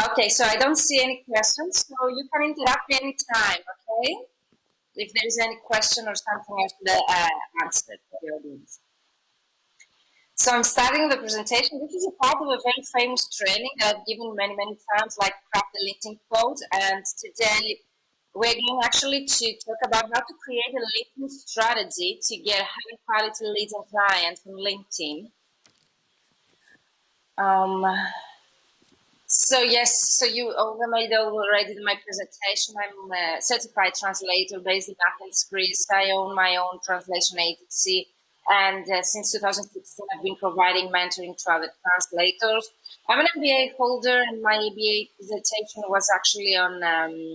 Okay, so I don't see any questions, so you can interrupt me anytime, okay? If there is any question or something I should answer for the audience. So I'm starting the presentation. This is a part of a very famous training that I've given many, many times, like craft the LinkedIn code. And today we're going actually to talk about how to create a LinkedIn strategy to get high quality leads and clients on LinkedIn. Um, So yes, so you made already my presentation. I'm a certified translator based in Athens, Greece. I own my own translation agency, and since 2016, I've been providing mentoring to other translators. I'm an MBA holder, and my MBA dissertation was actually on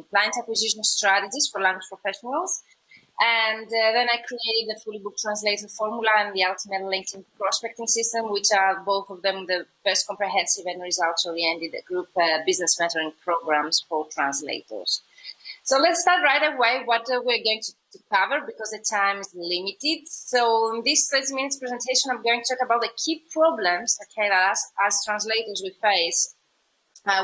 client acquisition strategies for language professionals. And then I created the fully book translator formula and the ultimate LinkedIn prospecting system, which are both of them the best comprehensive and results oriented group business mentoring programs for translators. So let's start right away what we're going to cover because the time is limited. So in this 30 minutes presentation, I'm going to talk about the key problems, okay, that as translators we face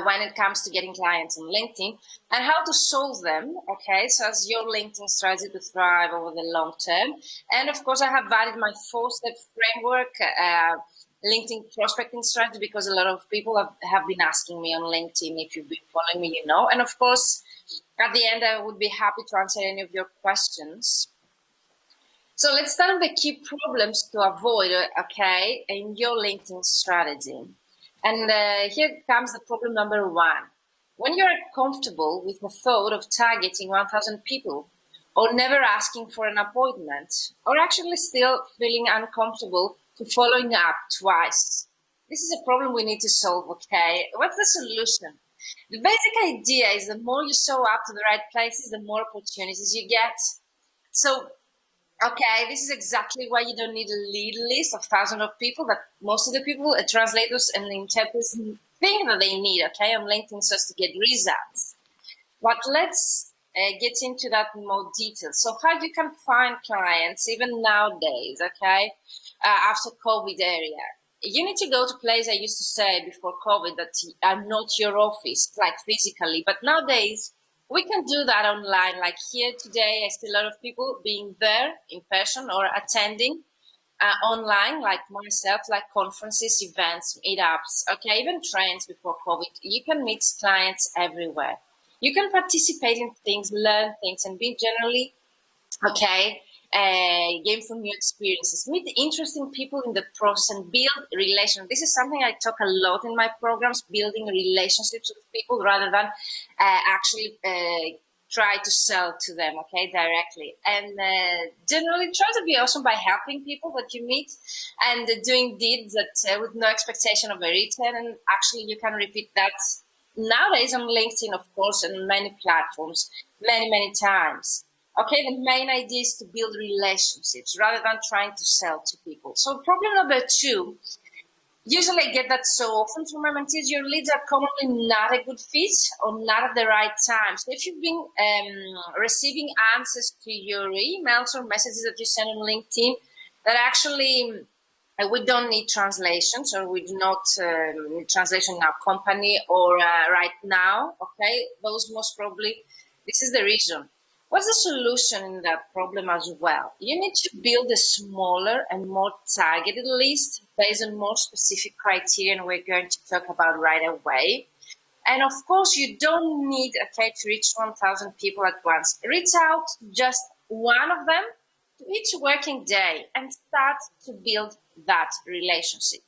when it comes to getting clients on LinkedIn and how to solve them. Okay, so as your LinkedIn strategy to thrive over the long term. And of course, I have added my 4-step framework, LinkedIn prospecting strategy, because a lot of people have been asking me on LinkedIn. If you've been following me, you know. And of course, at the end, I would be happy to answer any of your questions. So let's start with the key problems to avoid, okay, in your LinkedIn strategy. And here comes the problem number one. When you're comfortable with the thought of targeting 1,000 people, or never asking for an appointment, or actually still feeling uncomfortable to following up twice, this is a problem we need to solve, okay? What's the solution? The basic idea is the more you show up to the right places, the more opportunities you get. So okay, this is exactly why you don't need a lead list of thousands of people that most of the people, translators and interpreters think that they need, okay, on LinkedIn just to get results. But let's get into that in more detail. So how you can find clients even nowadays, okay, after COVID area. You need to go to places I used to say before COVID that are not your office, like physically, but nowadays we can do that online. Like here today, I see a lot of people being there in person or attending online, like myself, like conferences, events, meetups, okay, even trains before COVID. You can meet clients everywhere. You can participate in things, learn things, and be generally okay, gain from new experiences, meet interesting people in the process, and build relations. This is something I talk a lot in my programs, building relationships with people rather than actually try to sell to them, okay, directly. And generally try to be awesome by helping people that you meet and doing deeds that with no expectation of a return. And actually you can repeat that nowadays on LinkedIn, of course, and many platforms, many, many times. Okay, the main idea is to build relationships rather than trying to sell to people. So problem number two, usually I get that so often from my mentees, your leads are commonly not a good fit or not at the right time. So if you've been receiving answers to your emails or messages that you send on LinkedIn that actually we don't need translations or we do not need translation in our company or right now, okay, those most probably, this is the reason. What's the solution in that problem as well? You need to build a smaller and more targeted list based on more specific criteria, and we're going to talk about right away. And of course, you don't need okay to reach 1,000 people at once. Reach out just one of them to each working day and start to build that relationship.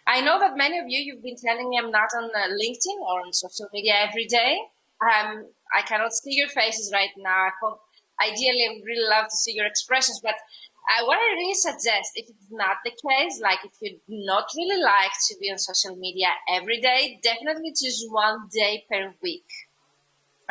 I know that many of you, you've been telling me I'm not on LinkedIn or on social media every day. I cannot see your faces right now. I hope, ideally, I would really love to see your expressions. But what I really suggest, if it's not the case, like if you do not really like to be on social media every day, definitely choose one day per week.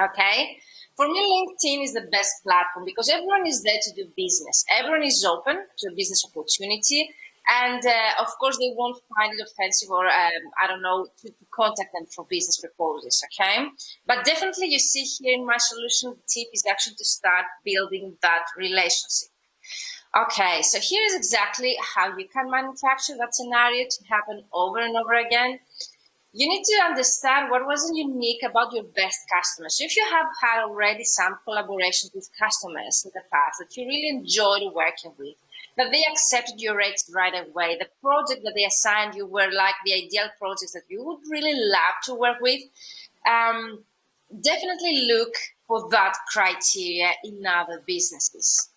Okay? For me, LinkedIn is the best platform because everyone is there to do business. Everyone is open to a business opportunity. And of course, they won't find it offensive or, I don't know, to contact them for business proposals, okay? But definitely you see here in my solution, the tip is actually to start building that relationship. Okay, so here is exactly how you can manufacture that scenario to happen over and over again. You need to understand what was unique about your best customers. So if you have had already some collaborations with customers in the past that you really enjoyed working with, that they accepted your rates right away, the project that they assigned you were like the ideal projects that you would really love to work with, um, definitely look for that criteria in other businesses.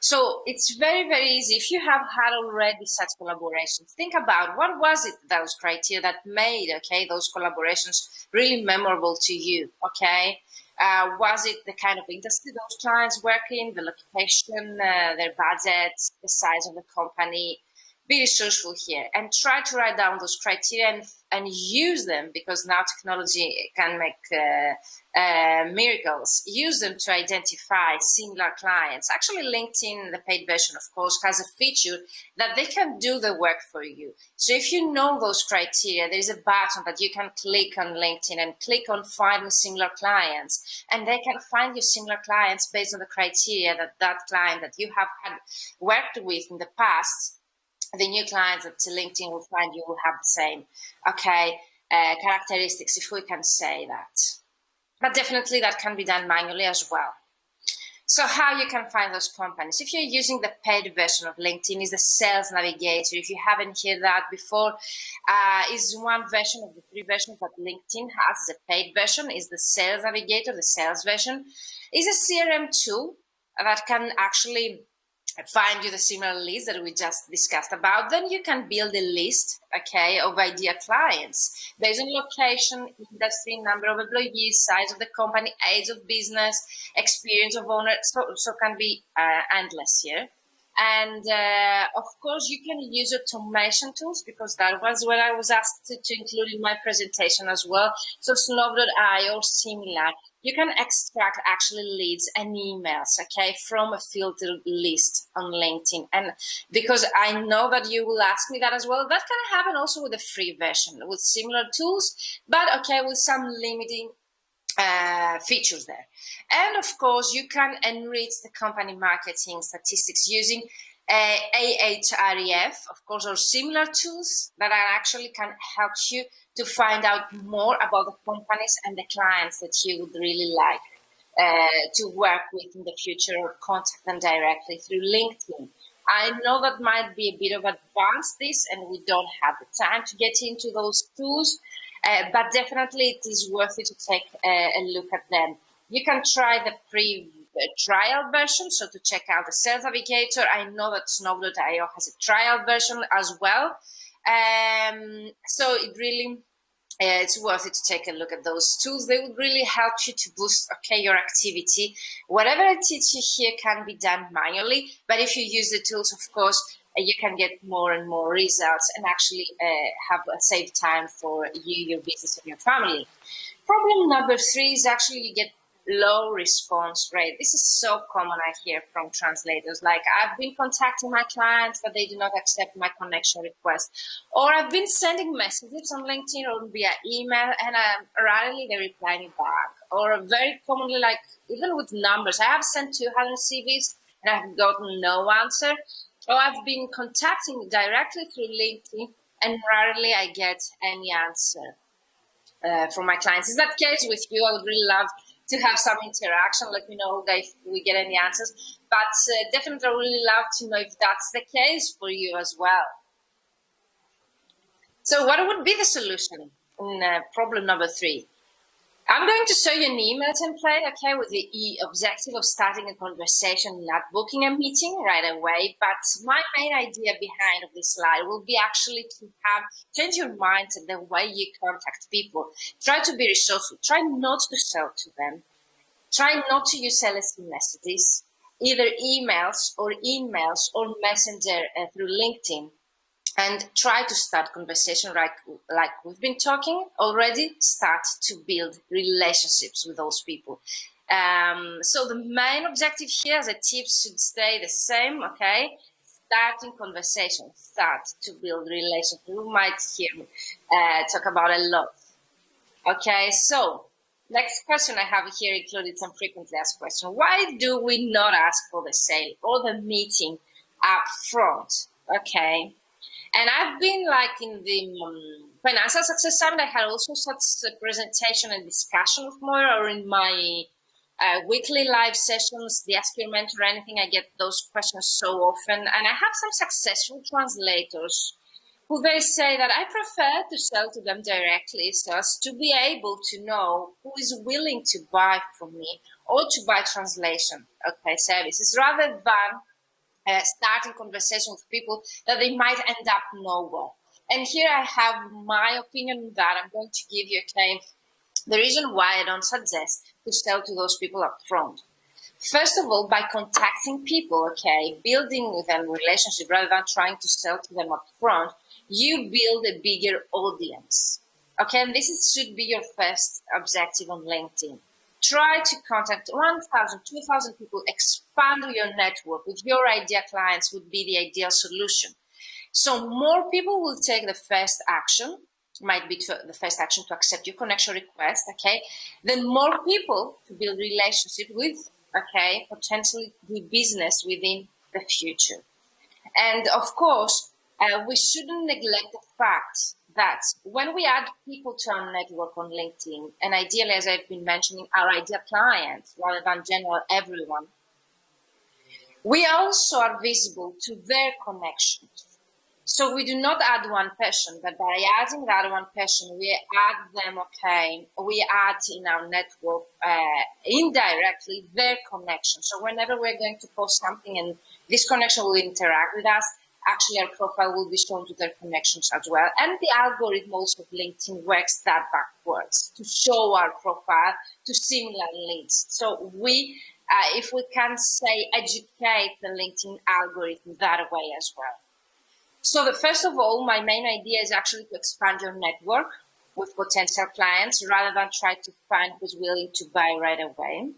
So it's very, very easy. If you have had already such collaborations, think about what was it, those criteria that made, okay, those collaborations really memorable to you, okay? Was it the kind of industry those clients work in, the location, their budget, the size of the company? Be resourceful here and try to write down those criteria and use them, because now technology can make miracles. Use them to identify similar clients. Actually, LinkedIn, the paid version, of course, has a feature that they can do the work for you. So if you know those criteria, there is a button that you can click on LinkedIn and click on find me similar clients, and they can find you similar clients based on the criteria that that client that you have had worked with in the past. The new clients that LinkedIn will find you will have the same, okay, characteristics, if we can say that. But definitely that can be done manually as well. So how you can find those companies? If you're using the paid version of LinkedIn, is the Sales Navigator. If you haven't heard that before, is one version of the three versions that LinkedIn has. The paid version is the Sales Navigator, the sales version. Is a CRM tool that can actually find you the similar list that we just discussed about. Then you can build a list, okay, of ideal clients based on location, industry, number of employees, size of the company, age of business, experience of owner. So can be endless here. And of course, you can use automation tools, because that was what I was asked to include in my presentation as well. So Snow.ai or similar, you can extract actually leads and emails, okay, from a filtered list on LinkedIn. And because I know that you will ask me that as well, that can happen also with the free version with similar tools, but okay, with some limiting features there. And of course, you can enrich the company marketing statistics using Ahref, of course, or similar tools that actually can help you to find out more about the companies and the clients that you would really like to work with in the future, or contact them directly through LinkedIn. I know that might be a bit of advanced this, and we don't have the time to get into those tools, but definitely it is worth it to take a look at them. You can try the free trial version, so to check out the Sales Navigator. I know that Snow.io has a trial version as well. So it really, it's worth it to take a look at those tools. They would really help you to boost, okay, your activity. Whatever I teach you here can be done manually, but if you use the tools, of course, you can get more and more results and actually have save time for you, your business, and your family. Problem number 3 is actually you get low response rate. This is so common, I hear from translators. Like, I've been contacting my clients, but they do not accept my connection request. Or I've been sending messages on LinkedIn or via email, and rarely they reply me back. Or very commonly, like, even with numbers, I have sent 200 CVs and I've gotten no answer. Or I've been contacting directly through LinkedIn and rarely I get any answer from my clients. Is that the case with you? I would really love to have some interaction. Let me know if we get any answers. But definitely I would really love to know if that's the case for you as well. So what would be the solution in problem number 3? I'm going to show you an email template, okay, with the objective of starting a conversation, not booking a meeting right away. But my main idea behind of this slide will be actually to change your mindset, the way you contact people. Try to be resourceful. Try not to sell to them. Try not to use soliciting messages, either emails or messenger through LinkedIn. And try to start conversation like we've been talking already. Start to build relationships with those people. So the main objective here, the tips should stay the same, okay? Starting conversation, start to build relationships. You might hear me talk about a lot. Okay, so next question I have here included some frequently asked questions. Why do we not ask for the sale or the meeting up front? Okay. And I've been like in the Financial Success Summit, I had also such a presentation and discussion with Moira, or in my weekly live sessions, the Ask Your Mentor Anything, I get those questions so often. And I have some successful translators who they say that I prefer to sell to them directly so as to be able to know who is willing to buy from me or to buy translation, services, rather than starting conversation with people that they might end up nowhere. And here I have my opinion on that. I'm going to give you, the reason why I don't suggest to sell to those people up front. First of all, by contacting people, building with them a relationship rather than trying to sell to them up front, you build a bigger audience. And should be your first objective on LinkedIn. Try to contact 1,000, 2,000 people, expand your network with your ideal clients would be the ideal solution. So more people will take the first action, might be the first action to accept your connection request, then more people to build relationship with, potentially do business within the future. And of course, we shouldn't neglect the fact that when we add people to our network on LinkedIn, and ideally, as I've been mentioning, our ideal clients rather than general everyone, we also are visible to their connections. So we do not add one person, but by adding that one person, we add them, we add in our network indirectly their connection. So whenever we're going to post something and this connection will interact with us, actually our profile will be shown to their connections as well. And the algorithm also of LinkedIn works that backwards to show our profile to similar links. So we, if we can say, educate the LinkedIn algorithm that way as well. So first of all, my main idea is actually to expand your network with potential clients rather than try to find who's willing to buy right away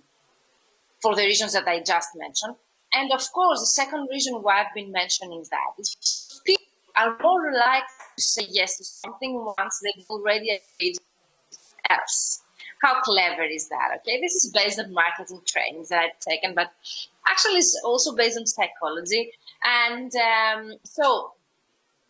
for the reasons that I just mentioned. And of course, the second reason why I've been mentioning that is people are more likely to say yes to something once they've already agreed else. How clever is that? This is based on marketing trainings that I've taken, but actually it's also based on psychology. And so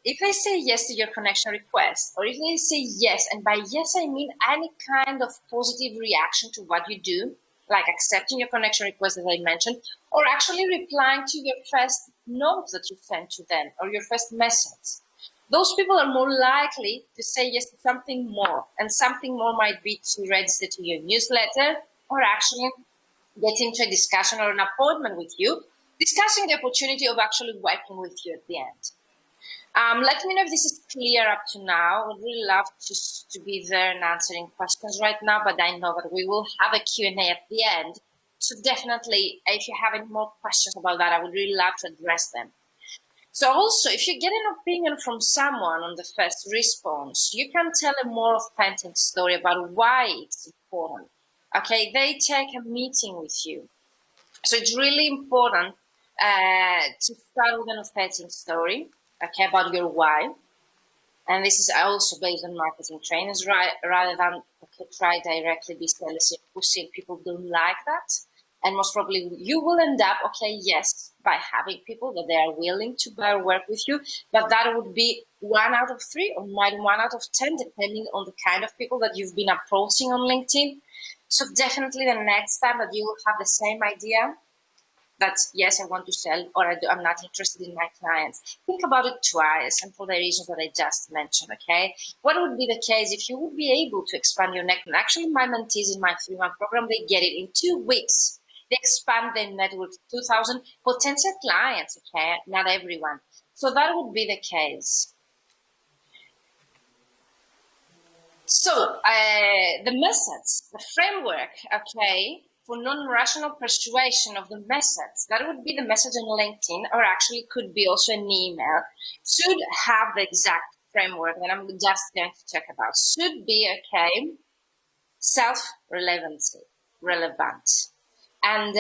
if I say yes to your connection request, or if they say yes, and by yes I mean any kind of positive reaction to what you do, like accepting your connection request as I mentioned, or actually replying to your first note that you sent to them, or your first message, those people are more likely to say yes to something more. And something more might be to register to your newsletter, or actually get into a discussion or an appointment with you, discussing the opportunity of actually working with you at the end. Let me know if this is clear up to now. I would really love just to be there and answering questions right now, but I know that we will have a Q&A at the end. So definitely, if you have any more questions about that, I would really love to address them. So also, if you get an opinion from someone on the first response, you can tell a more authentic story about why it's important. They take a meeting with you. So it's really important to start with an authentic story. About your why, and this is also based on marketing trainings, rather than try directly be selling, pushing. People don't like that, and most probably you will end up yes, by having people that they are willing to buy or work with you, but that would be 1 out of 3 or maybe 1 out of 10, depending on the kind of people that you've been approaching on LinkedIn. So definitely the next time that you will have the same idea, that yes, I want to sell, or I'm not interested in my clients, think about it twice, and for the reasons that I just mentioned. What would be the case if you would be able to expand your network? Actually, my mentees in my 3-month program, they get it in 2 weeks. They expand their network to 2,000 potential clients. Not everyone. So that would be the case. So the message, the framework, for non-rational persuasion of the message, that would be the message on LinkedIn, or actually could be also an email, should have the exact framework that I'm just going to talk about. Should be, self-relevancy, relevant. And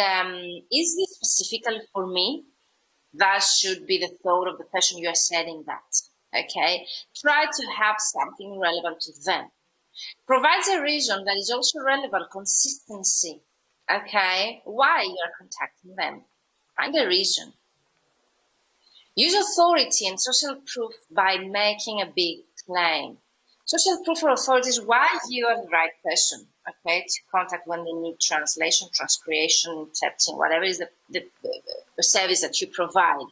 is this specifically for me? That should be the thought of the person you are setting that. Try to have something relevant to them. Provides a reason that is also relevant, consistency. Why you are contacting them? Find a reason. Use authority and social proof by making a big claim. Social proof or authority is why you are the right person, okay, to contact when they need translation, transcreation, interpreting, whatever is the service that you provide.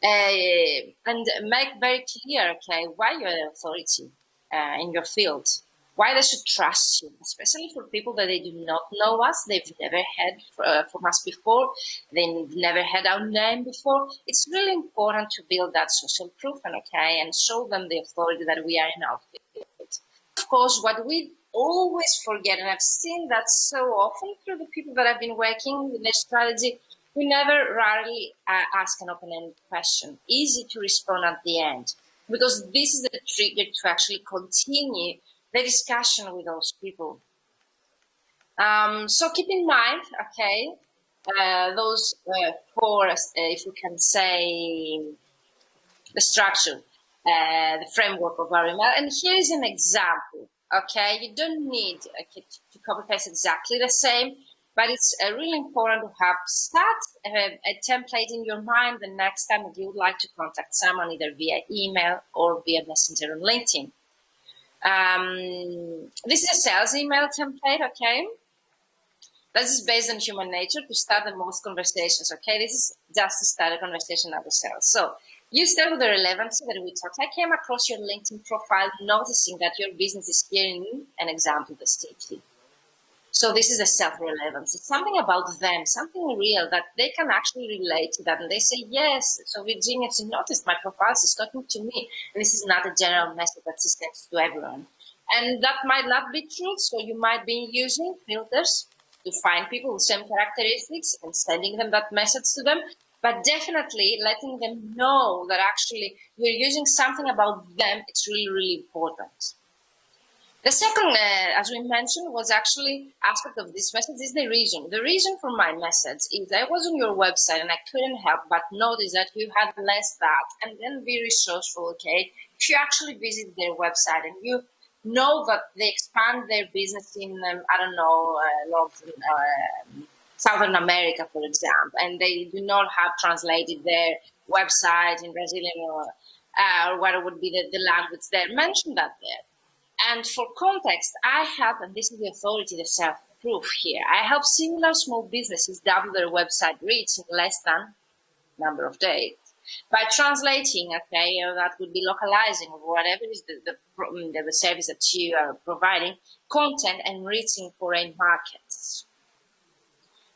And make very clear, okay, why you're the authority in your field, why they should trust you, especially for people that they do not know us, they've never heard from us before, they've never had our name before. It's really important to build that social proof and okay, and show them the authority that we are in our field. Of course, what we always forget, and I've seen that so often through the people that I've been working with their strategy, we never rarely ask an open-ended question, easy to respond at the end, because this is the trigger to actually continue the discussion with those people. So keep in mind, okay, those four, if you can say, the structure, the framework of our email. And here is an example, okay? You don't need to copy paste exactly the same, but it's really important to have a template in your mind the next time that you would like to contact someone, either via email or via Messenger on LinkedIn. This is a sales email template, okay? This is based on human nature to start the most conversations, okay? This is just to start a conversation about sales. So you start with the relevancy that we talked. I came across your LinkedIn profile noticing that your business is here in an example, the safety. So this is a self-relevance. It's something about them, something real that they can actually relate to that. And they say, yes, so Virginia, you noticed my profile is talking to me. And this is not a general message that's sent to everyone. And that might not be true. So you might be using filters to find people with same characteristics and sending them that message to them. But definitely letting them know that actually you're using something about them, it's really, really important. The second, as we mentioned, was actually aspect of this message is the reason. The reason for my message is I was on your website and I couldn't help but notice that you had less that and then be resourceful, okay? If you actually visit their website and you know that they expand their business in, I don't know, Southern America, for example, and they do not have translated their website in Brazilian or what would be the language there, mention that there. And for context, I help, and this is the authority, the self-proof here, I help similar small businesses double their website reach in less than number of days by translating, okay, that would be localizing or whatever is the service that you are providing, content and reaching foreign markets.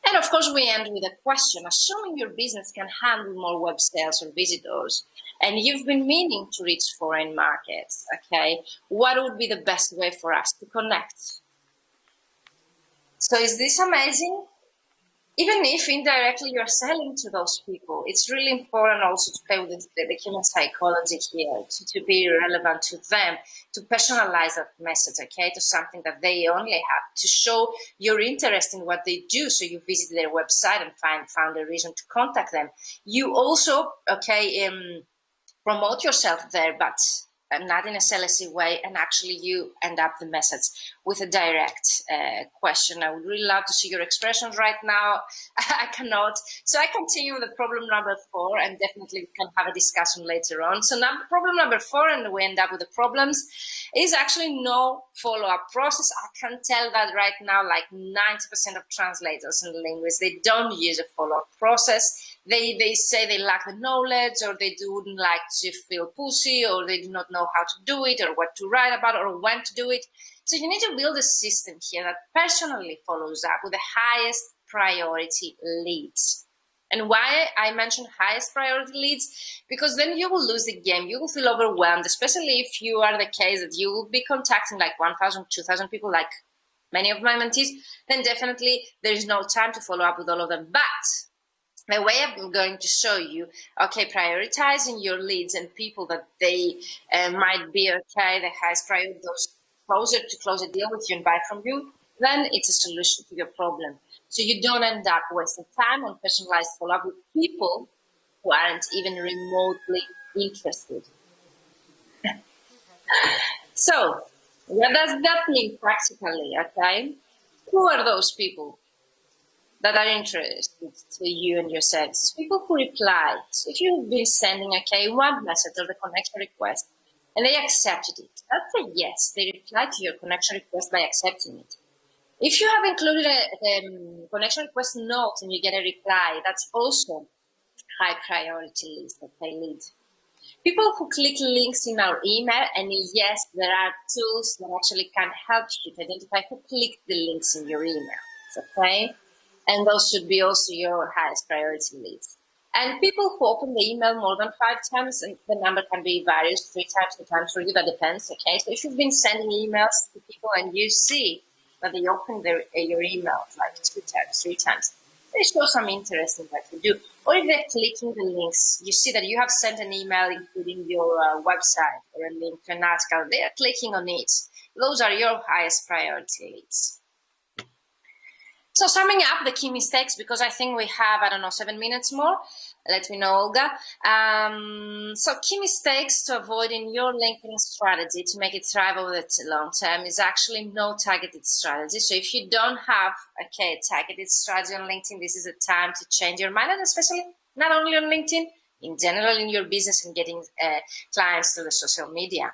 And of course, we end with a question. Assuming your business can handle more web sales or visitors, and you've been meaning to reach foreign markets, okay, what would be the best way for us to connect? So is this amazing? Even if indirectly you're selling to those people, it's really important also to play with the human psychology here, to be relevant to them, to personalize that message, okay, to something that they only have, to show your interest in what they do. So you visit their website and found a reason to contact them. You also, okay, promote yourself there, but not in a salesy way, and actually you end up the message with a direct question. I would really love to see your expressions right now. I cannot. So I continue with the problem number 4, and definitely we can have a discussion later on. So now problem number 4, and we end up with the problems, is actually no follow-up process. I can tell that right now, like 90% of translators and linguists, they don't use a follow-up process. They say they lack the knowledge, or they wouldn't like to feel pushy, or they do not know how to do it, or what to write about, or when to do it. So you need to build a system here that personally follows up with the highest priority leads. And why I mention highest priority leads? Because then you will lose the game. You will feel overwhelmed, especially if you are the case that you will be contacting like 1,000, 2,000 people, like many of my mentees, then definitely there is no time to follow up with all of them. But the way I'm going to show you, okay, prioritizing your leads and people that they might be, okay, the highest priority, those closer to close a deal with you and buy from you, then it's a solution to your problem. So you don't end up wasting time on personalized follow-up with people who aren't even remotely interested. So what does that mean practically, okay? Who are those people? that are interested to you and your services, people who reply. So if you've been sending, one message or the connection request, and they accepted it, that's a yes. They reply to your connection request by accepting it. If you have included a connection request note and you get a reply, that's also high priority list that they lead. People who click links in our email, and yes, there are tools that actually can help you to identify who clicked the links in your email. Okay? And those should be also your highest priority leads. And people who open the email more than 5 times, and the number can be various, 3 times, 2 times for you, that depends. Okay? So if you've been sending emails to people and you see that they open your email like 2 times, 3 times, they show some interest in what you do. Or if they're clicking the links, you see that you have sent an email including your website or a link to an article, they are clicking on it. Those are your highest priority leads. So summing up the key mistakes, because I think we have, 7 minutes more. Let me know, Olga. So key mistakes to avoid in your LinkedIn strategy to make it thrive over the long term is actually no targeted strategy. So if you don't have a targeted strategy on LinkedIn, this is a time to change your mind, and especially not only on LinkedIn, in general in your business and getting clients to the social media.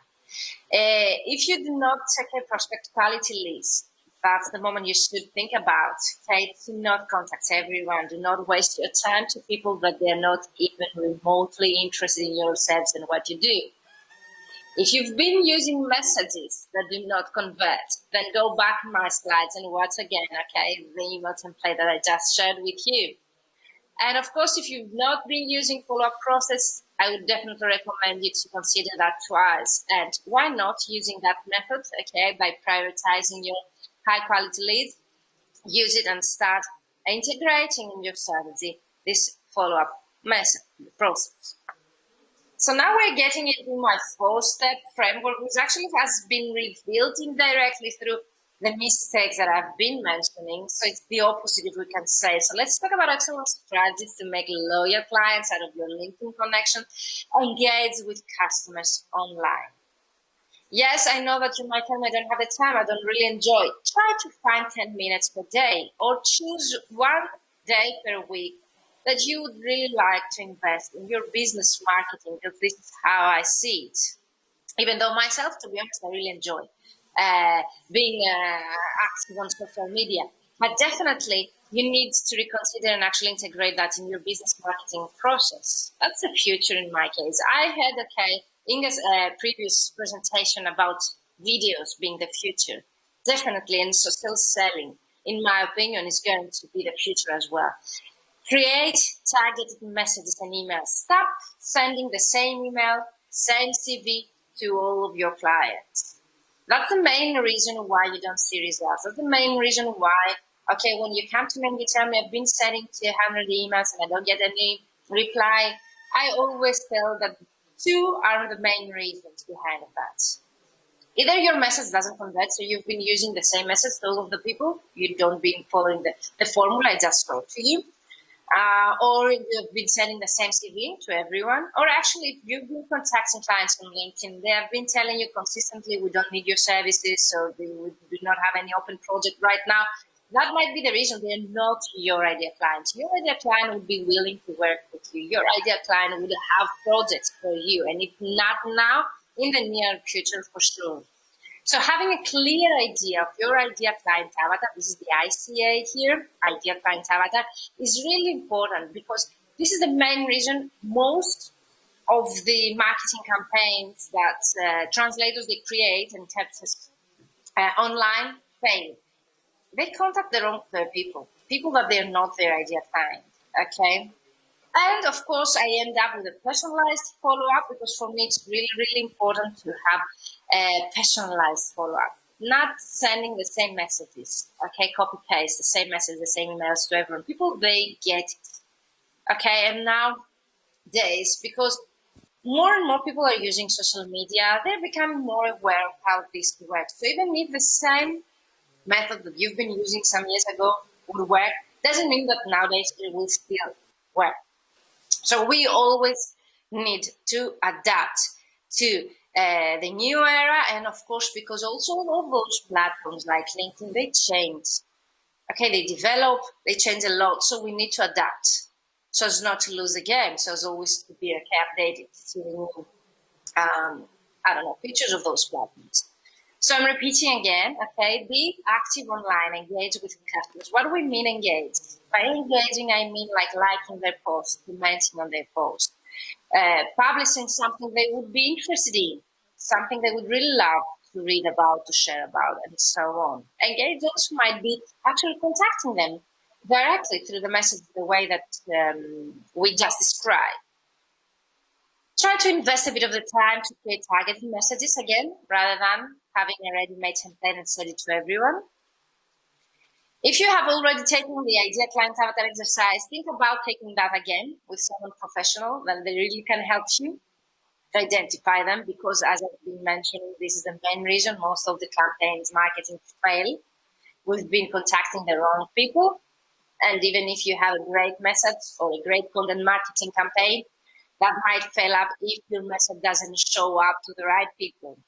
If you do not check a prospect quality list, that's the moment you should think about. Do not contact everyone. Do not waste your time to people that they're not even remotely interested in your service and what you do. If you've been using messages that do not convert, then go back in my slides and watch again, the email template that I just shared with you. And of course, if you've not been using follow-up process, I would definitely recommend you to consider that twice. And why not using that method, by prioritizing your high-quality leads? Use it and start integrating in your strategy this follow-up process. So now we're getting into my 4-step framework, which actually has been revealed indirectly through the mistakes that I've been mentioning. So it's the opposite, if we can say. So let's talk about excellent strategies to make loyal clients out of your LinkedIn connection, engage with customers online. Yes, I know that you might tell me I don't have the time, I don't really enjoy. Try to find 10 minutes per day, or choose one day per week that you would really like to invest in your business marketing, because this is how I see it. Even though myself, to be honest, I really enjoy being active on social media. But definitely, you need to reconsider and actually integrate that in your business marketing process. That's the future in my case. I had, Inga's previous presentation about videos being the future. Definitely, and social selling, in my opinion, is going to be the future as well. Create targeted messages and emails. Stop sending the same email, same CV to all of your clients. That's the main reason why you don't see results. That's the main reason why, when you come to me and you tell me I've been sending 200 emails and I don't get any reply, I always tell that 2 are the main reasons behind that. Either your message doesn't convert, so you've been using the same message to all of the people, you don't been following the formula I just taught to you, or you've been sending the same CV to everyone, or actually if you've been contacting clients on LinkedIn, they have been telling you consistently, we don't need your services, so we do not have any open project right now. That might be the reason they're not your ideal client. Your ideal client would be willing to work with you. Your ideal client would have projects for you, and if not now, in the near future for sure. So having a clear idea of your ideal client avatar, this is the ICA here, ideal client avatar, is really important, because this is the main reason most of the marketing campaigns that translators they create and tests online fail. They contact the wrong people that they're not their ideal client, And of course, I end up with a personalized follow-up, because for me, it's really, really important to have a personalized follow-up. Not sending the same messages, copy-paste the same message, the same emails to everyone. People, they get it, And nowadays, because more and more people are using social media, they're becoming more aware of how this works. So even if the same method that you've been using some years ago would work, doesn't mean that nowadays it will still work. So we always need to adapt to the new era, and of course, because also all those platforms like LinkedIn, they change. Okay, they develop, they change a lot, so we need to adapt so as not to lose the game, so as always to be updated to new, I don't know, features of those platforms. So I'm repeating again, okay, be active online, engage with customers. What do we mean engage? By engaging, I mean like liking their posts, commenting on their posts, publishing something they would be interested in, something they would really love to read about, to share about, and so on. Engage also might be actually contacting them directly through the message the way that we just described. Try to invest a bit of the time to create targeted messages again, rather than having a ready-made template and send it to everyone. If you have already taken the idea client avatar exercise, think about taking that again with someone professional, then they really can help you to identify them, because as I've been mentioning, this is the main reason most of the campaigns marketing fail. We've been contacting the wrong people. And even if you have a great message or a great content marketing campaign, that might fail up if your message doesn't show up to the right people.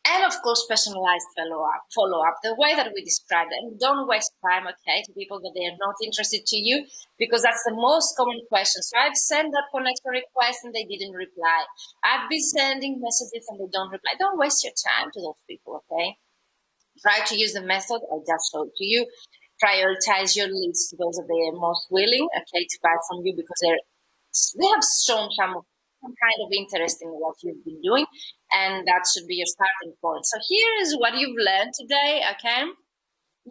And of course, personalized follow-up, the way that we described it. And don't waste time, okay, to people that they are not interested to you, because that's the most common question. So I've sent that connection request and they didn't reply. I've been sending messages and they don't reply. Don't waste your time to those people, okay? Try to use the method I just showed to you. Prioritize your leads to those that they are most willing, okay, to buy from you, because they have shown some kind of interest in what you've been doing, and that should be your starting point. So here is what you've learned today, okay?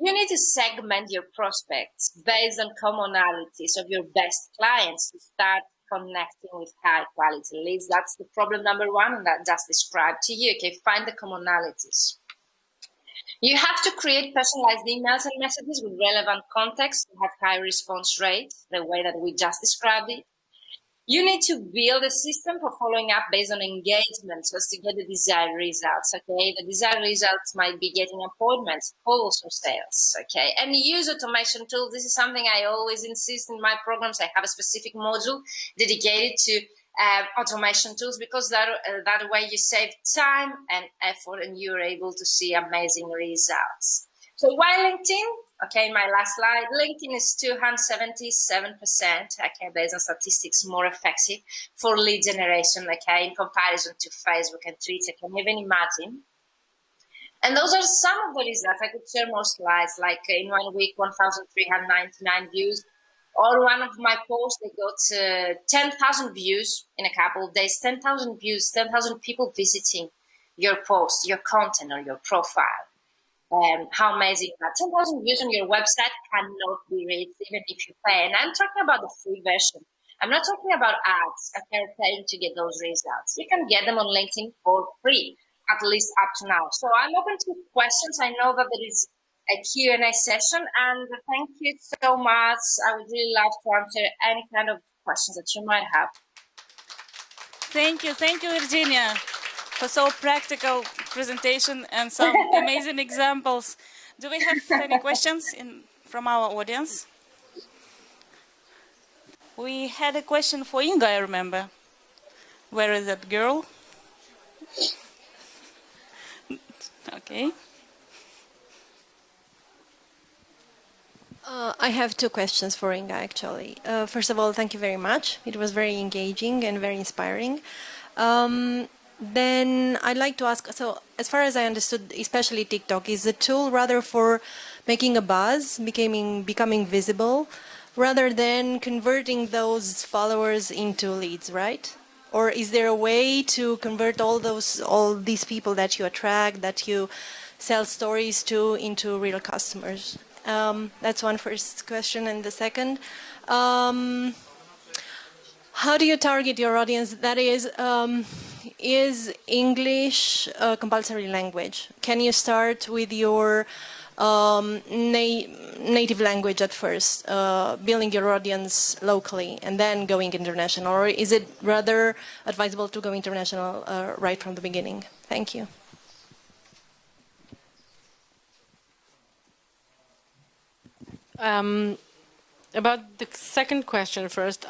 You need to segment your prospects based on commonalities of your best clients to start connecting with high quality leads. That's the problem number one, and that just described to you, okay? Find the commonalities. You have to create personalized emails and messages with relevant context to have high response rate, the way that we just described it. You need to build a system for following up based on engagement so as to get the desired results, okay? The desired results might be getting appointments, calls, or sales, okay? And use automation tools. This is something I always insist in my programs. I have a specific module dedicated to automation tools, because that way you save time and effort and you're able to see amazing results. So why LinkedIn? Okay, my last slide. LinkedIn is 277%, okay, based on statistics, more effective for lead generation, okay, in comparison to Facebook and Twitter. Can you even imagine? And those are some of the results. I could share more slides, like in 1 week, 1,399 views. Or one of my posts, they got 10,000 views in a couple of days, 10,000 views, 10,000 people visiting your post, your content, or your profile. How amazing that 10,000 views on your website cannot be reached even if you pay. And I'm talking about the free version. I'm not talking about ads. Okay, paying to get those results. You can get them on LinkedIn for free, at least up to now. So I'm open to questions. I know that there is a Q&A session, and thank you so much. I would really love to answer any kind of questions that you might have. Thank you, Virginia, for so practical presentation and some amazing examples. Do we have any questions from our audience? We had a question for Inga, I remember. Where is that girl? Okay. I have two questions for Inga, actually. First of all, thank you very much. It was very engaging and very inspiring. Then I'd like to ask, so as far as I understood, especially TikTok, is a tool rather for making a buzz, becoming visible, rather than converting those followers into leads, right? Or is there a way to convert all these people that you attract, that you sell stories to, into real customers? That's one first question. And the second, how do you target your audience? That is English a compulsory language? Can you start with your native language at first, building your audience locally and then going international? Or is it rather advisable to go international right from the beginning? Thank you. About the second question first,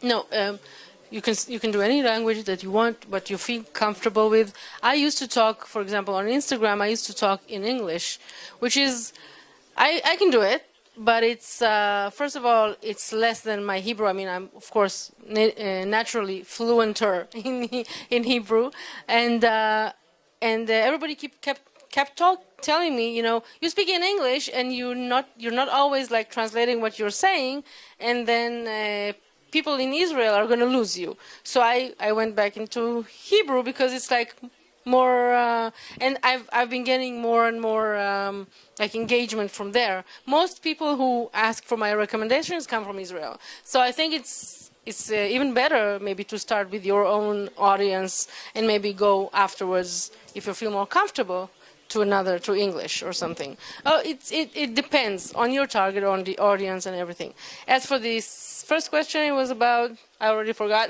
no, you can do any language that you want, what you feel comfortable with. I used to talk, for example, on Instagram, I used to talk in English, which is I can do it, but it's first of all, it's less than my Hebrew. I mean, I'm of course naturally fluenter in Hebrew, and everybody kept telling me, you speak in English, and you're not always like translating what you're saying, and then. People in Israel are going to lose you. So I went back into Hebrew because it's like more and I've been getting more and more like engagement from there. Most people who ask for my recommendations come from Israel, so I think it's even better maybe to start with your own audience and maybe go afterwards if you feel more comfortable to English or something. Oh, it depends on your target, on the audience and everything. As for this first question, it was about, I already forgot.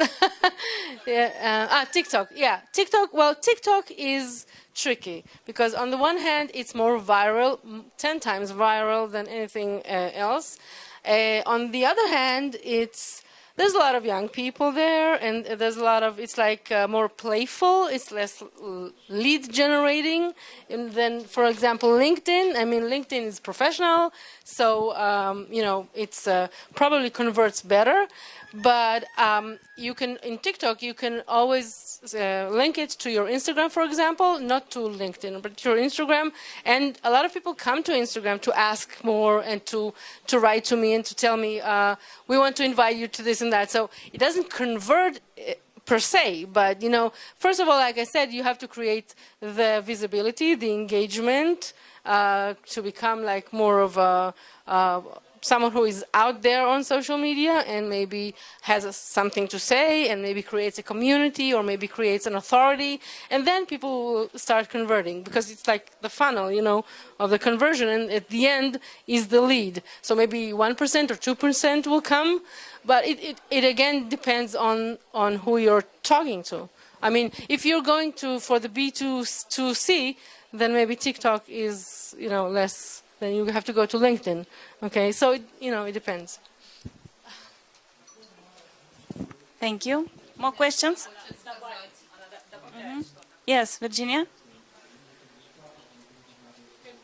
Yeah, TikTok. Yeah, TikTok. Well, TikTok is tricky because on the one hand, it's more viral, 10 times viral than anything else. On the other hand, there's a lot of young people there, and there's a lot of, it's like more playful, it's less lead generating than, for example, LinkedIn. I mean, LinkedIn is professional, so, it's probably converts better. But you can, in TikTok, you can always link it to your Instagram, for example, not to LinkedIn, but to your Instagram. And a lot of people come to Instagram to ask more and to write to me and to tell me, we want to invite you to this and that. So it doesn't convert per se, but, first of all, like I said, you have to create the visibility, the engagement, to become like more of a someone who is out there on social media and maybe has something to say and maybe creates a community or maybe creates an authority, and then people will start converting because it's like the funnel, of the conversion, and at the end is the lead. So maybe 1% or 2% will come, but it again depends on who you're talking to. I mean, if you're going for the B2C, then maybe TikTok is, less. Then you have to go to LinkedIn. Okay, so it depends. Thank you. More questions? Yes, Virginia?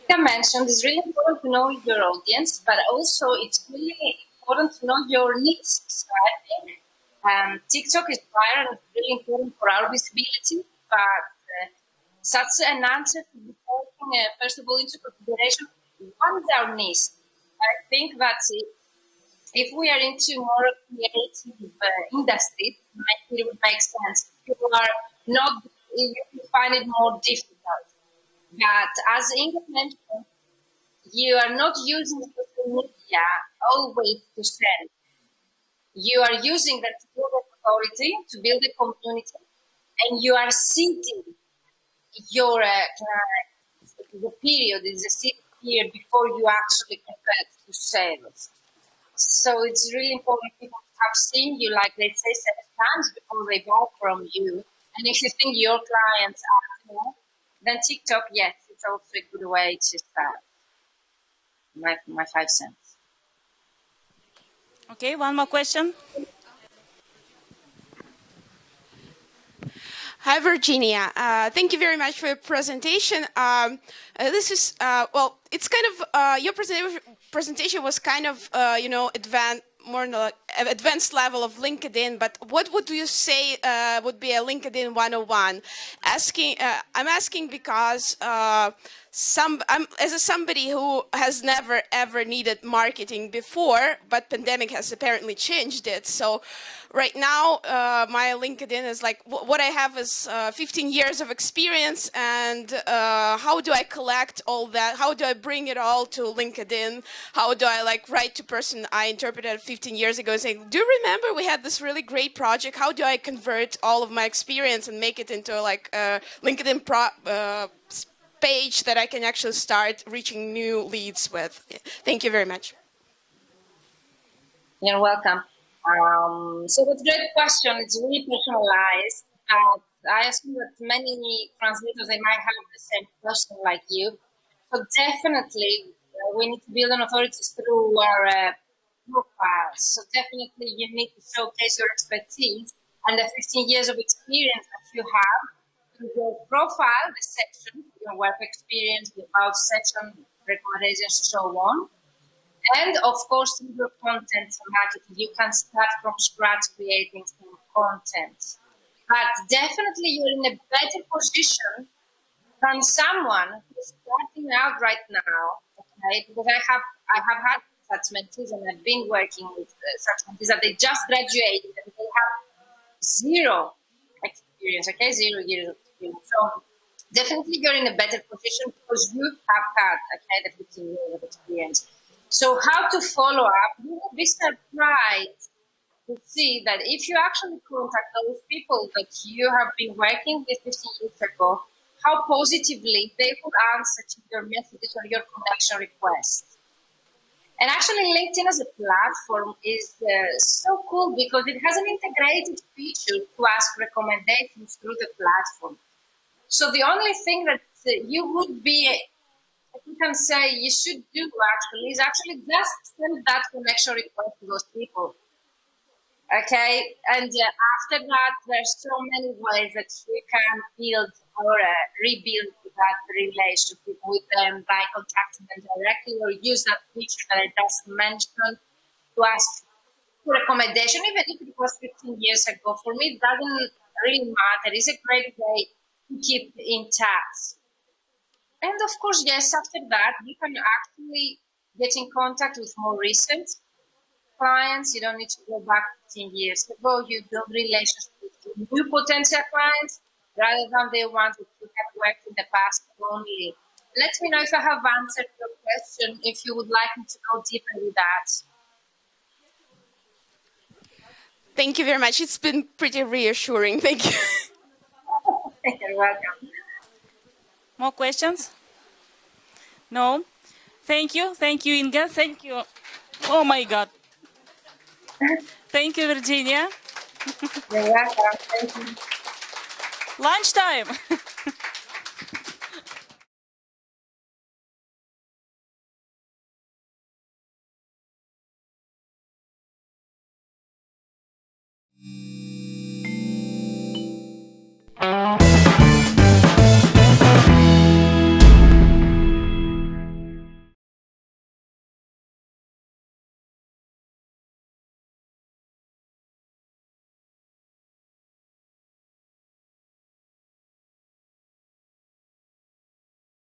I mentioned it's really important to know your audience, but also it's really important to know your needs. So I think TikTok is viral and really important for our visibility, but such an answer to be taken, first of all, into consideration. What is our needs? I think that if we are into more creative industry, it would make sense. If you are not, you find it more difficult. But as Inga mentioned, you are not using social media always to sell. You are using that to build authority, to build a community, and you are seeding your the period is a seed period before you actually convert to sales. So it's really important people have seen you, like they say, 7 times before they buy from you. And if you think your clients are more, then TikTok, yes, it's also a good way to start. My 5 cents. Okay, one more question. Hi, Virginia. Thank you very much for your presentation. This is, it's kind of, your presentation was kind of, advanced, more like advanced level of LinkedIn, but what would you say would be a LinkedIn 101? I'm asking because I'm as somebody who has never ever needed marketing before, but pandemic has apparently changed it. So right now, my LinkedIn is like what I have is 15 years of experience, and how do I collect all that? How do I bring it all to LinkedIn? How do I write to person I interpreted 15 years ago saying, do you remember we had this really great project? How do I convert all of my experience and make it into a LinkedIn page that I can actually start reaching new leads with? Thank you very much. You're welcome. So that's a great question. It's really personalized. I assume that many translators, they might have the same question like you. So definitely, we need to build an authority through our profiles. So definitely, you need to showcase your expertise and the 15 years of experience that you have through your profile, the section, your work experience, the about section, recommendations, and so on. And of course, through your content marketing, you can start from scratch creating some content. But definitely, you're in a better position than someone who's starting out right now. Okay, because I have had such mentees, and I've been working with such mentees that they just graduated and they have zero experience. Okay, 0 years of experience. So definitely, you're in a better position because you have had the 15 years of experience. So how to follow up? You will be surprised to see that if you actually contact those people that you have been working with 15 years ago, how positively they will answer to your messages or your connection requests. And actually, LinkedIn as a platform is so cool because it has an integrated feature to ask recommendations through the platform. So the only thing that you would be, you can say you should do actually is actually just send that connection request to those people. Okay, and after that, there's so many ways that you can build or rebuild that relationship with them by contacting them directly or use that feature that I just mentioned to ask for recommendation, even if it was 15 years ago. For me, it doesn't really matter. It's a great way to keep in touch. And of course, yes, after that, you can actually get in contact with more recent clients. You don't need to go back 15 years ago. You build relationships with new potential clients rather than the ones that you have worked in the past only. Let me know if I have answered your question, if you would like me to go deeper with that. Thank you very much. It's been pretty reassuring. Thank you. You're welcome. More questions? No? Thank you, Inga. Thank you. Oh my God. Thank you, Virginia. You're welcome. Thank you. Lunchtime.